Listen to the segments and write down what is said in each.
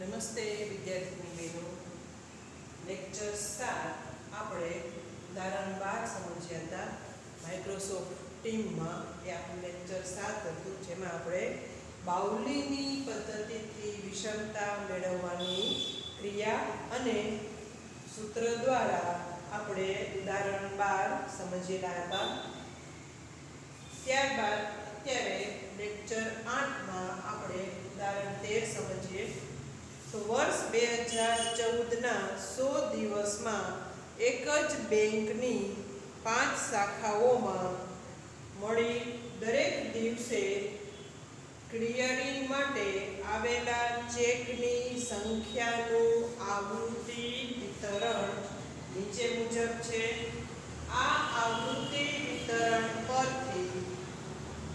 નમસ્તે વિદ્યાર્થીની બહેનો. લેક્ચર 7 આપણે ઉદાહરણ 12 સમજ્યા હતા માઇક્રોસોફ્ટ ટીમમાં. એ આપણું લેક્ચર 7 હતું, જેમાં આપણે બાઉલીની પદ્ધતિથી વિષમતા મેળવવાની ક્રિયા અને સૂત્ર દ્વારા આપણે ઉદાહરણ 12 સમજેલા હતા. ત્યારબાદ અત્યારે લેક્ચર 8માં આપણે ઉદાહરણ 13 સમજીએ. તો વર્ષ 2014ના 100 દિવસમાં એક જ બેંકની 5 શાખાઓમાં મળી દરેક દિવસે ક્લિયરિંગ માટે આવેલા ચેકની સંખ્યાનું આવૃત્તિ વિતરણ નીચે મુજબ છે. આ આવૃત્તિ વિતરણ પરથી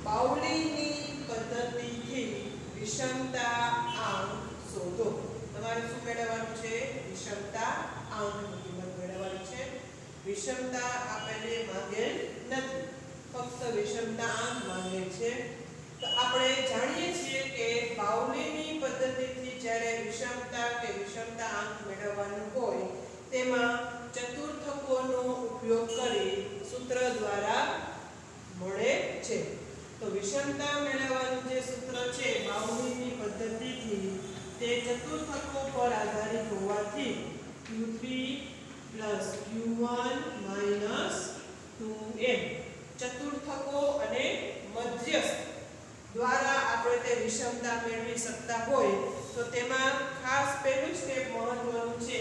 બાઉલીની પદ્ધતિથી વિષમતા આંક શોધો. તમારે શું મેળવવાનું છે? વિષમતા આંકની કિંમત મેળવવાની છે. વિષમતા આપેલી માંગેલ નથી, ફક્ત વિષમતા આંક માંગેલ છે. તો આપણે જાણીએ છીએ કે બાઉલીની પદ્ધતિથી જ્યારે વિષમતા કે વિષમતા આંક મેળવવાનું હોય તેમાં ચતુર્થકોનો ઉપયોગ કરી સૂત્ર દ્વારા મળે છે. તો વિષમતા મેળવવાનું જે સૂત્ર છે બાઉલીની પદ્ધતિથી તે ચતુર્થકો પર આધારિત હોવાથી q3 q1 2m ચતુર્થકો અને મધ્યસ્થ દ્વારા આપણે તે વિષમતા મેળવી શકતા હોય તો તેમાં ખાસ પહેલું સ્ટેપ મહત્વનું છે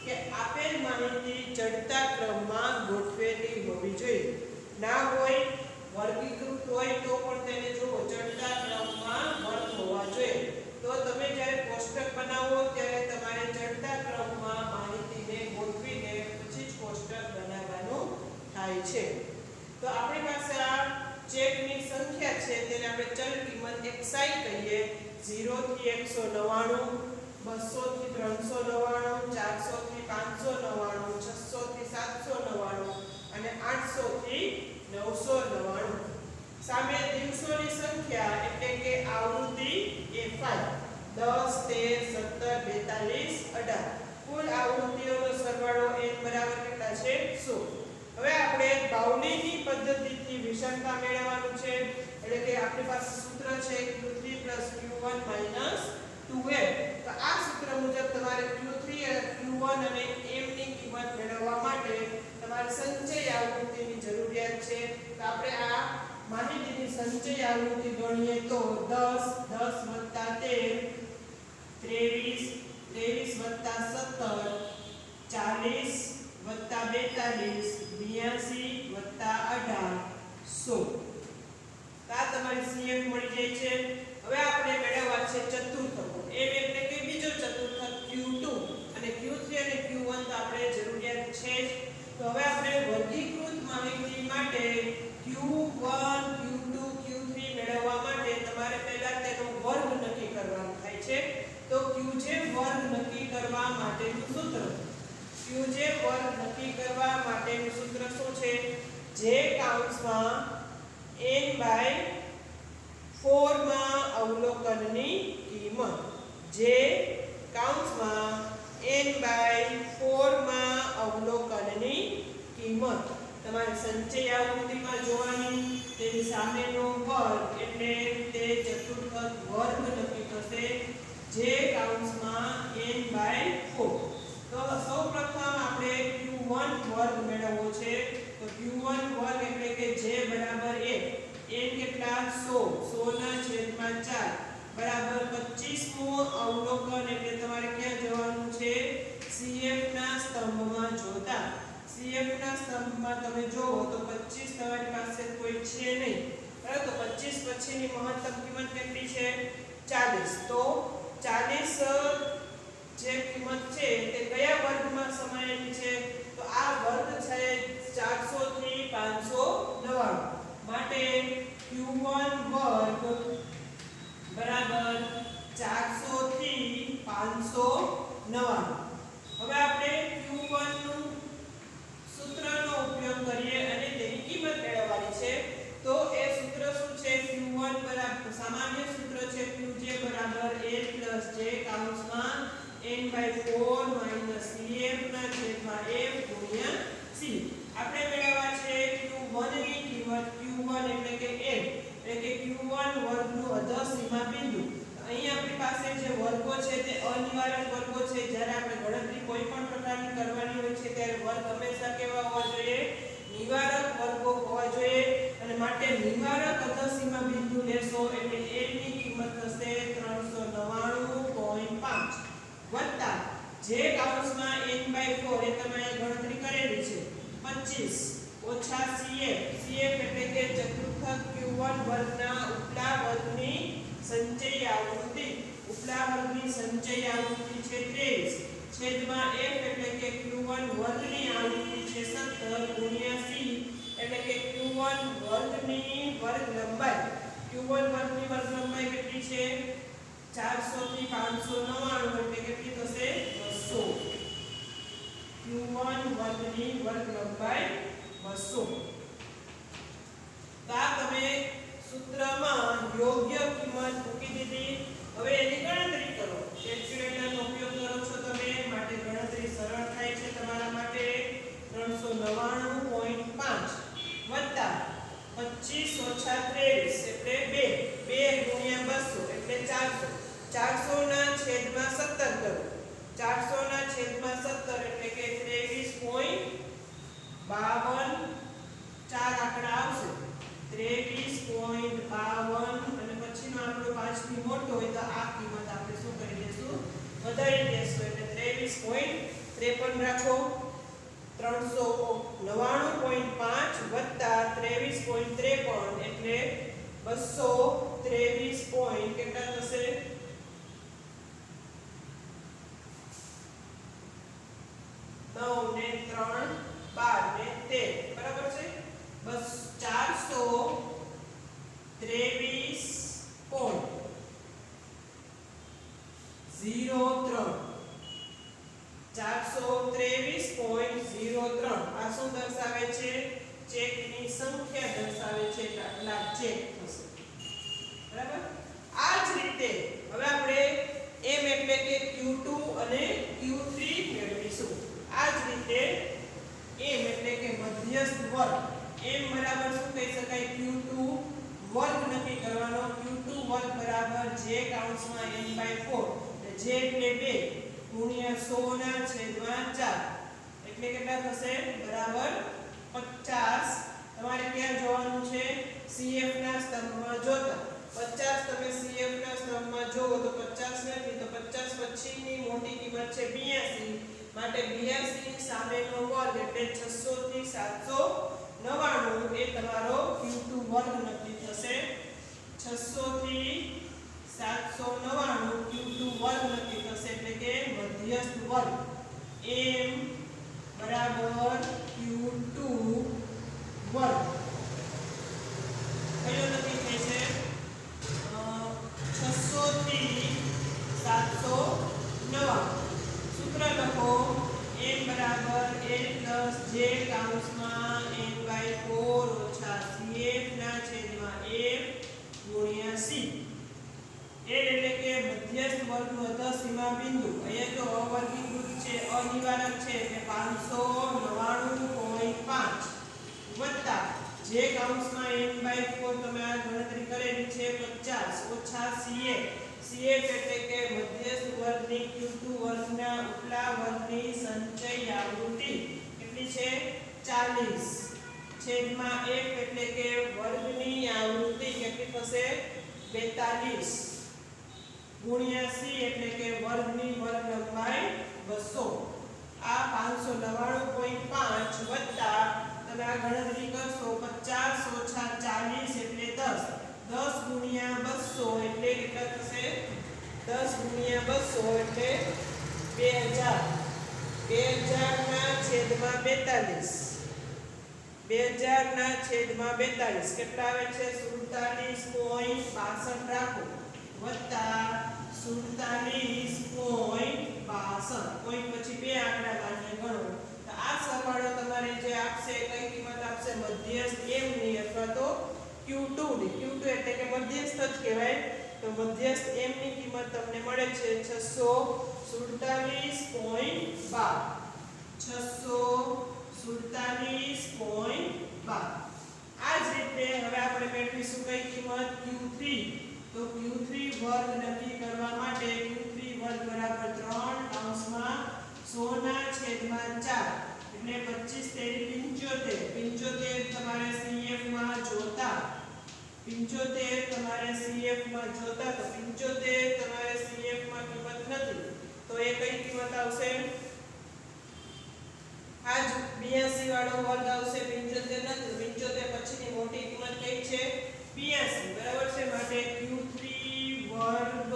કે આપેલ માહિતી ચડતા ક્રમમાં ગોઠવેલી હોવી જોઈએ. ના હોય વર્ગીકૃત હોય તો પણ તેને જુઓ ચડતા ક્રમમાં વર્ગ હોવા જોઈએ. તો તમે જ્યારે કોષ્ટક બનાવો ત્યારે તમારે ચડતા ક્રમમાં માહિતીને ગોઠવીને પછી જ કોષ્ટક બનાવવાનું થાય છે. તો આપણી પાસે આ ચેકની સંખ્યા છે તેને આપણે ચલ કિંમત xi કહીએ. 0 થી 199, 200 થી 399, 400 થી 599, 600 થી 799 અને 800 થી 999. સામે દિવસોની સંખ્યા એટલે કે આવૃત્તિ A5 10 13 17 42 18. કુલ આવૃત્તિઓનો સરવાળો n બરાબર કેટલા છે? 100. હવે આપણે બાઉલીની પદ્ધતિથી વિષમતા મેળવવાનું છે. એટલે કે આપણી પાસે સૂત્ર છે q3 q1 2m. તો આ સૂત્ર મુજબ તમારે q3 q1 અને m ની કિંમત મેળવવા માટે તમારે સંચય આવૃત્તિની જરૂરિયાત છે. તો આપણે આ માહિતીની સંચય આવૃત્તિ ગણીએ તો 10 10 13 23 23 17 40 42 82 18 100. આ તમારી CF મળી જાય છે. હવે આપણે મેળવવા છે ચતુર્થકો. m એટલે કે બીજો ચતુર્થક q2 અને q3 અને q1 તો આપણે જરૂરિયાત છે જ. તો હવે આપણે વર્ગીકૃત માહિતી માટે q1 q2 q3 મેળવવા માટે તમારે પહેલા તેનો વર્ગ નક્કી કરવાનો થાય છે. તો qj વર્ગ નક્કી કરવા માટેનું સૂત્ર qj વર્ગ નક્કી કરવા માટેનું સૂત્ર શું છે? j કૌંસમાં n/4 માં અવલોકનની કિંમત. j કૌંસમાં n/4 માં અવલોકનની કિંમત તમારે સંચય આવૃત્તિમાં જોવાની. તેની સામેનો વર્ગ એટલે તે ચતુર્થક વર્ગ નક્કી થશે. j કૌંસમાં n/4. તો સૌપ્રથમ આપણે q1 વર્ગ મેળવવો છે. તો q1 વર્ગ એટલે કે j બરાબર 1. n કેટલા? 100 બરાબર 25મો અવલોકન એટલે તમારે ક્યાં જવાનું છે? CF ના સ્તંભમાં જોતા. CF ના સ્તંભમાં તમે જોવો તો 25 તમારી પાસે કોઈ છે નહીં, બરાબર? તો 25 પછીની મહત્તમ કિંમત કેટલી છે? 40. તો 40 જે કિંમત છે તે કયા વર્ગમાં સમાયેલી છે? તો આ વર્ગ છે 400 થી 599. માટે q1 વર્ગ બરાબર 400 થી 599. હવે આપણે q1 નું સૂત્રનો ઉપયોગ કરીએ અને તેની કિંમત મેળવવાની છે. તો એ સૂત્ર શું છે? q1 બરાબર સામાન્ય સૂત્ર છે qj બરાબર a j કૌંસમાં n/4 - cf ના છેદમાં f ગુણ્યા c. આપણે મેળવવા છે q1 ની કિંમત. q1 એટલે કે n એટલે કે q1 વર્ગનું અધસીમા બિંદુ. અહીં આપણી પાસે જે વર્ગો છે તે અનિવાર્ય વર્ગો છે. જ્યારે આપણે ગણતરી કોઈ પણ પ્રકારની કરવાની હોય છે ત્યારે વર્ગ હંમેશા કેવા હોવા જોઈએ? નિવારક વર્ગો હોવા જોઈએ. અને માટે નિવારક અધસીમા બિંદુ લેશો એટલે n ની કિંમત થશે 399.5 વત્તા જે કૌંસમાં n/4 એ તમે ગણતરી કરેલી છે 25 ઓછા cf. cf એટલે કે ચતુર્થક q1 વર્ગના ઉપલા વર્ગની સંચયી આવૃત્તિ. ઉપલા વર્ગની સંચયી આવૃત્તિ છે 23 છેદમાં f એટલે કે q1 વર્ગની આવૃત્તિ છે 17 ગુણ્યા c એટલે કે q1 વર્ગની વર્ગ લંબાઈ. q1 વર્ગની વર્ગ લંબાઈ કેટલી છે? 400 થી 599 એટલે કેટલી થશે? 200. q1 વર્ગની વર્ગ લંબાઈ 200. તો આ તમે સૂત્રમાં યોગ્ય કિંમત મૂકી દીધી. હવે એની ગણતરી કરો. કેલ્ક્યુલેટરનો ઉપયોગ કરો છો તમે, માટે ગણતરી સરળ થાય છે તમારા માટે. 399.5 વત્તા 25 ઓછા 23 એટલે 2 ગુણ્યા 200 એટલે 400. 400 ના છેદમાં 17 કરો. 400 ના છેદમાં 17 એટલે કે 23.52. 4 આંકડા આવશે 23.52 અને પછીનો આંકડો 5 થી મોટો હોય તો આ કિંમત આપણે શું કરી દેશું? વધારી દેશું એટલે 23.53 રાખો. 399.5 વત્તા 23.53 એટલે 223 કેટલા થશે? 9 ને 3 12 ને 13 બરાબર છે. બસ 423.03 423.03 આ શું દર્શાવે છે? ચેકની સંખ્યા દર્શાવે છે કે આટલા ચેક થશે. બરાબર. આ જ રીતે હવે આપણે m એટલે કે q2 અને q3 મેળવીશું. આ જ રીતે m એટલે કે મધ્યસ્થ વર્ગ. m બરાબર શું કહી શકાય? q2 વર્ગ નક્કી કરવાનો. q2 વર્ગ બરાબર જે કૌંસમાં n/4 જે એટલે 2 ગુણ્યા 100 ના છેદમાં 4 એટલે કેટલા થશે? બરાબર 50. તમારે ક્યાં જોવાનું છે? cf ના સ્તંભમાં જોતા. 50 તમે cf ના સ્તંભમાં જોવો તો 50 નથી તો 50 પછીની મોટી કિંમત છે 82 માટે 82 ની સામેનો વર્ગ એટલે 600 થી 799 એ તમારો q2 વર્ગ નક્કી થશે. 600 થી 799 q2 વર્ગ નક્કી થશે એટલે કે મધ્યસ્થ વર્ગ. m બરાબર q2 વર્ગ કયો નક્કી થશે? 600 થી 799. સૂત્ર લખો. m બરાબર n + j કૌંસમાં n/4 ઓછા cf ના છેદમાં f ગુણ્યા c. n એટલે કે મધ્યસ્થ વર્ગનું અધસીમા બિંદુ. અહીંયા જો અવર્ગીકૃત છે, અનિવારક છે એટલે 599.5 વત્તા જે કૌંસમાં n/4 તમે આ ગણતરી કરેલી છે 50 ઓછા cf. cf એટલે કે મધ્યસ્થ વર્ગની q2 વર્ગના ઉપલા વર્ગની સંચયી આવૃત્તિ કેટલી છે? 40 છેદમાં f એટલે કે વર્ગની આવૃત્તિ કેટલી થશે? 42 ગુણ્યા c એટલે કે વર્ગની વર્ગ લંબાઈ 200. આ 599.5 વત્તા તમે આ ગણતરી કરશો 50 ઓછા 40 એટલે 10. 10 ગુણ્યા 200 એટલે કેટલા થશે? 10 ગુણ્યા 200 એટલે 2000. 2000 ના છેદમાં 42. 2000 ના છેદમાં 42 કેટલા આવે છે? 47.62 રાખો વત્તા 47.62 પોઈન્ટ પછી બે આંકડા માન્ય ગણો તો આ સરવાળો તમારે જે આપશે કઈ કિંમત આપશે? મધ્યસ્થ m ની અથવા તો q2 ની. q2 એટલે કે મધ્યસ્થ જ કહેવાય. તો મધ્યસ્થ m ની કિંમત તમને મળે છે 616.5 647.12 આ જ રીતે હવે આપણે મેળવીશું કઈ કિંમત Q3 તો Q3 વર્ગ નક્કી કરવા માટે Q3 વર્ગ બરાબર 3 કૌંસમાં 100 ના છેદમાં 4 એટલે 25 તેરી 75 તમારે CF માં જોતા 75 તમારે CF માં જોતા તો 75 તમારે CF માં કિંમત નથી તો એ કઈ કિંમત આવશે આજ 82 વાળો વર્ગ આવશે 75 નથી 75 પછીની મોટી કિંમત કઈ છે 82 બરાબર છે માટે Q3 વર્ગ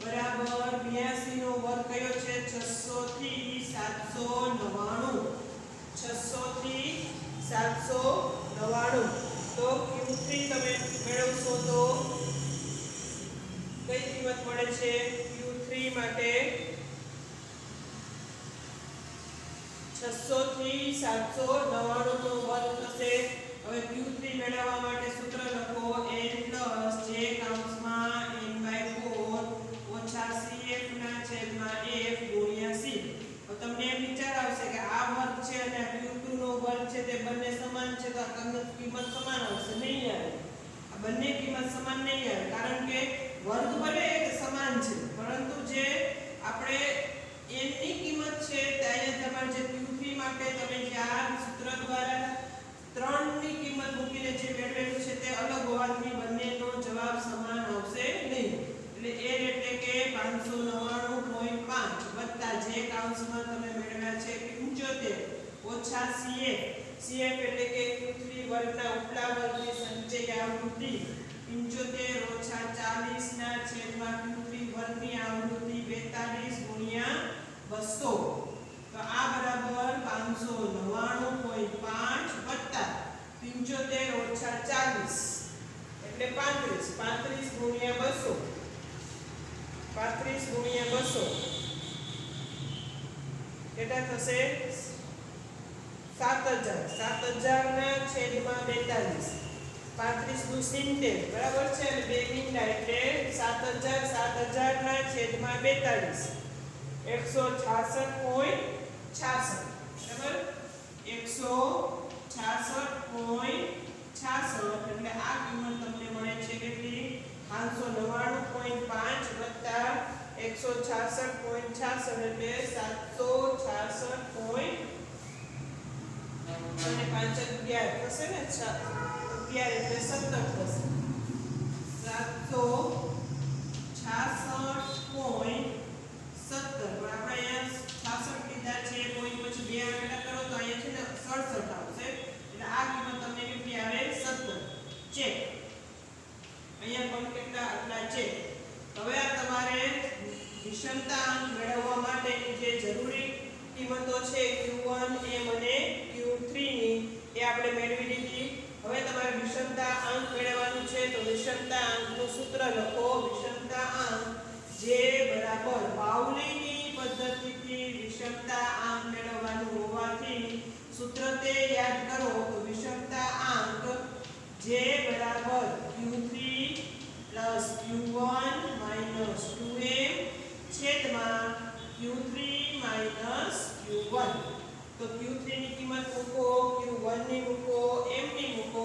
બરાબર 82 નો વર્ગ કયો છે 600 થી 799 600 થી 799 તો Q3 તમે મેળવશો તો કઈ કિંમત મળે છે Q3 માટે 600 થી 799 નો વર્ગ થશે હવે Q3 મેળવવા માટે સૂત્ર લખો n j કૌંસમાં n/4 ઓછા CF ના છેદમાં f ગુણ્યા c તો તમને એમ વિચાર આવશે કે આ વર્ગ છે અને આ Q2 નો વર્ગ છે તે બંને સમાન છે તો આ કિંમત સમાન આવશે નહીં આવે આ બંને કિંમત સમાન નહીં આવે કારણ કે વર્ગ ભલે સમાન છે પરંતુ જે આપણે n ની કિંમત છે ત્યાં તમારે જે Q3 માટે તમે જે આ સૂત્ર દ્વારા 3 ની કિંમત મૂકીને જે મેળવેલું છે તે અલગ હોવાથી બંનેનો જવાબ સમાન આવશે નહીં એટલે n એટલે કે 599.5 વત્તા જે કૌંસમાં તમે મેળવ્યા છે 75 ઓછા CF એટલે કે Q3 વર્ગના ઉપલા વર્ગની સંચય આવૃત્તિ 75 ઓછા 40 ના છેદમાં Q3 વર્ગની આવૃત્તિ 42 ગુણ્યા 200 તો આ બરાબર 599.5 વત્તા 75 ઓછા 40 એટલે 35 ગુણ્યા 200 કેટલા થશે 7000 ના છેદમાં 42 35 દુ 70 બરાબર છે અને 2 મીંડા એટલે 7000 ના છેદમાં 42 166.66 બરાબર 166.66 એટલે આ કિંમત તમને મળે છે કેટલી 599.5 વત્તા 166.66 એટલે 766. અને 5 11 થશે ને 11 એટલે 17 થશે 766.17 પણ આપણે અહીંયા 66 લીધા છે પોઈન્ટ પછી 2 આંકડા કરો તો અહીંયા છે ને 67 આવશે એટલે આ કિંમત તમને કેટલી આવે 17 ચેક અહીંયા પણ કેટલા આટલા છે હવે આ તમારે વિષમતા અંક મેળવવા માટેની જે જરૂરી કિંમતો છે Q1 M અને Q3 ની એ આપણે મેળવી લીધી હવે તમારે વિષમતા અંક મેળવવાનું છે તો વિષમતા અંકનું સૂત્ર લખો વિષમતા અંક જે બરાબર પાઉલીની પદ્ધતિથી વિષમતા અંક મેળવવાનું હોવાથી સૂત્ર તે યાદ કરો તો વિષમતા અંક જે બરાબર Q3 Q1 2m છેદમાં Q3 Q1 તો Q3 ની કિંમત મૂકો Q1 ની મૂકો m ની મૂકો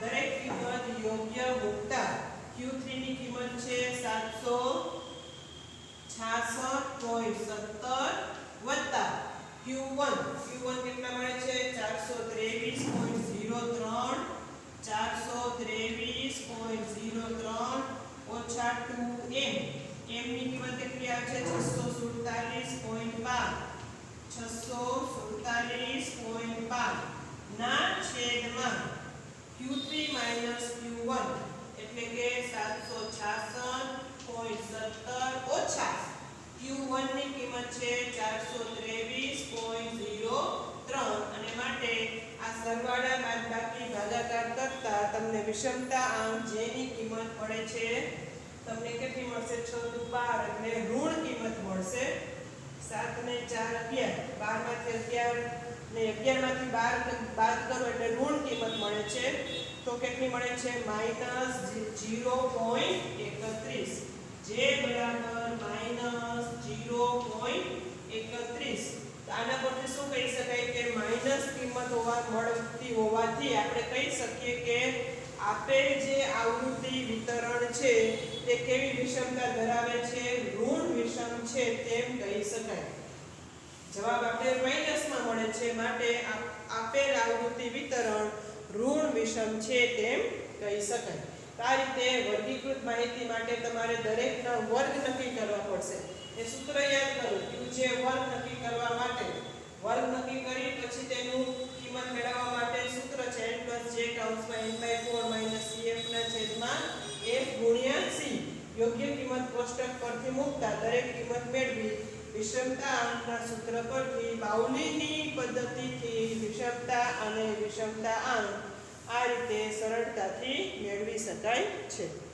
દરેક કિંમત યોગ્ય મૂકતા Q3 ની કિંમત છે 766.17 વત્તા Q1 કેટલા મળે છે 423.03 ઓછા 2m m ની કિંમત કેટલી આવે છે 647.5 ના છેદમાં Q3 Q1 એટલે કે 766.17 ઓછા Q1 ની કિંમત છે 423.03 અને માટે આ સરવાળા બાદબાકી ભાગાકાર કરતા તમને વિષમતા અંક જેની કિંમત મળે છે તમને કેટલી મળશે 6 દુ 12 એટલે ઋણ કિંમત મળશે 7 ને 4 11 12 માંથી 11 ને 11 માંથી 12 બાદ કરો એટલે ઋણ કિંમત મળે છે તો કેટલી મળે છે -0.31 જે બરાબર -0.31 આપેલ જે આવૃત્તિ વિતરણ છે તે કેવી વિષમતા ધરાવે છે? ઋણ વિષમ છે તેમ કહી શકાય. જવાબ આપણે માઈનસમાં મળે છે, માટે આપેલ આવૃત્તિ વિતરણ ઋણ વિષમ છે તેમ કહી શકાય. આ રીતે વર્ગીકૃત માહિતી માટે તમારે દરેકના વર્ગ નક્કી કરવા પડશે. એ સૂત્ર યાદ કરો. q જે વર્ગ નક્કી કરવા માટે વર્ગ નક્કી કરી પછી તેનું કિંમત મેળવવા માટે સૂત્ર છે n + j n/4 - cf ના છેદમાં f * c. યોગ્ય કિંમત કોષ્ટક પરથી મૂકતા દરેક કિંમત મેળવી વિષમતા આંકના સૂત્ર પરથી બાઉલીની પદ્ધતિથી વિષમતા અને વિષમતા આંક આ રીતે સરળતાથી મેળવી શકાય છે.